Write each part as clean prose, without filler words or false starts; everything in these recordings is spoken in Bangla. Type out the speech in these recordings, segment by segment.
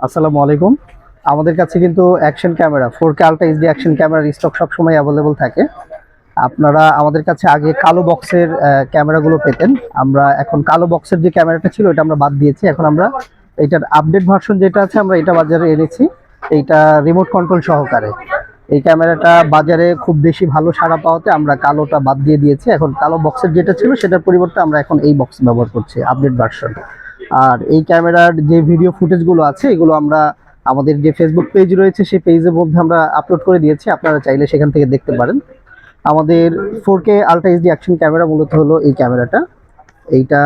আসসালামু আলাইকুম। আমাদের কাছে কিন্তু action camera 4K ultra HD action ক্যামেরার স্টক সবসময় অ্যাভেলেবল থাকে। আপনারা আমাদের কাছে আগে কালো বক্সের ক্যামেরাগুলো পেতেন। আমরা এখন কালো বক্সের যে ক্যামেরাটা ছিল এটা আমরা বাদ দিয়েছি। এখন আমরা এইটার আপডেট ভার্সন যেটা আছে আমরা এটা বাজারে এনেছি। এইটা রিমোট কন্ট্রোল সহকারে। এই ক্যামেরাটা বাজারে খুব বেশি ভালো সাড়া পাওয়াতে আমরা কালোটা বাদ দিয়ে দিয়েছি। এখন কালো বক্সের যেটা ছিল সেটার পরিবর্তে আমরা এখন এই বক্স ব্যবহার করছি, আপডেট ভার্সন। আর এই ক্যামেরার যে ভিডিও ফুটেজগুলো আছে এগুলো আমরা আমাদের যে ফেসবুক পেজ রয়েছে সেই পেজের মধ্যে আমরা আপলোড করে দিয়েছি, আপনারা চাইলে সেখান থেকে দেখতে পারেন। আমাদের 4K ultra HD action camera মূলত হলো এই ক্যামেরাটা। এইটা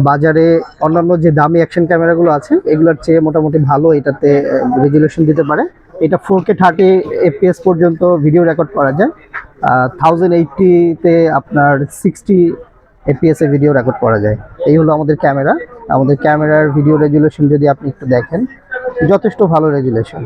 বাজারে অন্যান্য যে দামি অ্যাকশন ক্যামেরাগুলো আছে এগুলোর চেয়ে মোটামুটি ভালো এটাতে রেজুলেশন দিতে পারে। এটা 4K 30 FPS পর্যন্ত ভিডিও রেকর্ড করা যায়। 1080-তে আপনার 60 FPS এ ভিডিও রেকর্ড করা যায়। এই হলো আমাদের ক্যামেরা। আমাদের ক্যামেরার ভিডিও রেজুলেশন যদি আপনি একটু দেখেন, যথেষ্ট ভালো রেজুলেশন।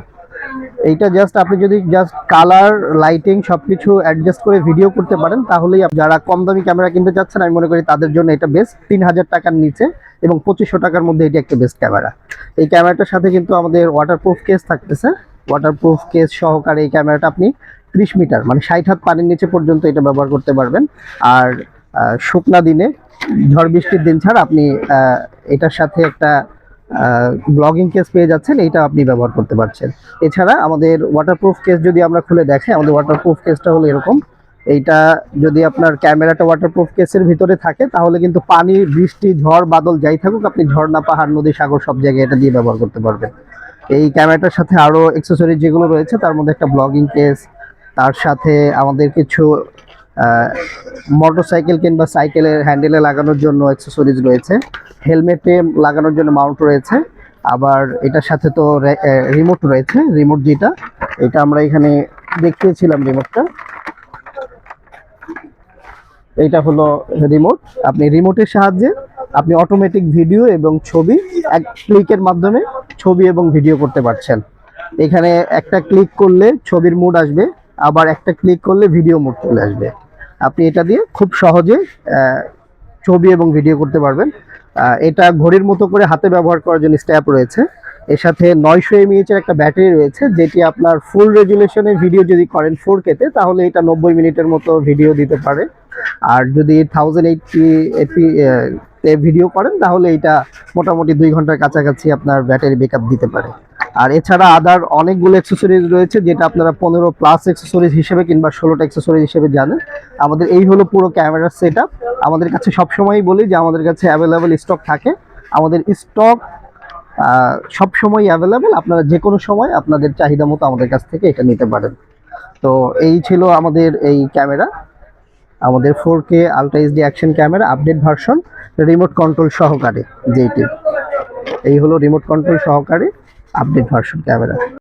এইটা জাস্ট আপনি যদি জাস্ট কালার লাইটিং সবকিছু অ্যাডজাস্ট করে ভিডিও করতে পারেন তাহলেই যারা কম দামি ক্যামেরা কিনতে চাচ্ছেন আমি মনে করি তাদের জন্য এটা বেস্ট। 3000 টাকার নিচে এবং 2500 টাকার মধ্যে এটি একটা বেস্ট ক্যামেরা। এই ক্যামেরাটার সাথে কিন্তু আমাদের ওয়াটারপ্রুফ কেস থাকতেছে। ওয়াটারপ্রুফ কেস সহকারে এই ক্যামেরাটা আপনি 30 মিটার মানে 60 হাত পানির নিচে পর্যন্ত এটা ব্যবহার করতে পারবেন। আর শুকনা দিনে, ঝড় বৃষ্টির দিন ছাড়া আপনি এটার সাথে একটা ব্লগিং কেস পেয়ে যাচ্ছেন, এইটা আপনি ব্যবহার করতে পারছেন। এছাড়া আমাদের ওয়াটারপ্রুফ কেস যদি আমরা খুলে দেখাই, আমাদের ওয়াটারপ্রুফ কেসটা হলো এরকম। এইটা যদি আপনার ক্যামেরাটা ওয়াটারপ্রুফ কেসের ভিতরে থাকে তাহলে কিন্তু পানি, বৃষ্টি, ঝড় বাদল যাই থাকুক আপনি ঝর্ণা, পাহাড়, নদী, সাগর সব জায়গায় এটা দিয়ে ব্যবহার করতে পারবেন। এই ক্যামেরাটার সাথে আরও অ্যাক্সেসরিজ যেগুলো রয়েছে তার মধ্যে একটা ব্লগিং কেস, তার সাথে আমাদের কিছু মোটরসাইকেল কিংবা সাইকেলের হ্যান্ডেলে লাগানোর জন্য অ্যাক্সেসরিজ রয়েছে, হেলমেটে লাগানোর জন্য মাউন্ট রয়েছে। আবার এটার সাথে তো রিমোট রয়েছে। রিমোট যেটা এটা আমরা এখানে দেখিয়েছিলাম, রিমোটটা এইটা হলো রিমোট। আপনি রিমোটের সাহায্যে আপনি অটোমেটিক ভিডিও এবং ছবি এক ক্লিকের মাধ্যমে ছবি এবং ভিডিও করতে পারছেন। এখানে একটা ক্লিক করলে ছবির মুড আসবে, আবার একটা ক্লিক করলে ভিডিও মুড চলে আসবে। আপনি এটা দিয়ে খুব সহজে ছবি এবং ভিডিও করতে পারবেন। এটা ঘড়ির মতো করে হাতে ব্যবহার করার জন্য স্ট্র্যাপ রয়েছে। এর সাথে 900 mAh এর একটা ব্যাটারি রয়েছে, যেটি আপনার ফুল রেজুলেশনে ভিডিও যদি করেন 4K-তে তাহলে এটা 90 মিনিটের মতো ভিডিও দিতে পারে। আর যদি 1080p ভিডিও করেন তাহলে এটা মোটামুটি 2 ঘন্টার কাছাকাছি আপনার ব্যাটারি ব্যাকআপ দিতে পারে। আর এছাড়া আদার অনেকগুলো অ্যাক্সেসরিজ রয়েছে যেটা আপনারা 15+ অ্যাক্সেসরিজ হিসেবে কিংবা 16টা অ্যাক্সেসরিজ হিসেবে জানেন। আমাদের এই হলো পুরো ক্যামেরার সেটআপ। আমাদের কাছে সবসময়ই বলি যে আমাদের কাছে অ্যাভেলেবল স্টক থাকে। আমাদের স্টক সবসময় অ্যাভেলেবল, আপনারা যে কোনো সময় আপনাদের চাহিদা মতো আমাদের কাছ থেকে এটা নিতে পারেন। তো এই ছিল আমাদের এই ক্যামেরা, আমাদের 4K ultra HD action camera update version remote control সহকারে। যেটি এই হলো রিমোট কন্ট্রোল সহকারে আপডেট ভার্সন ক্যামেরা।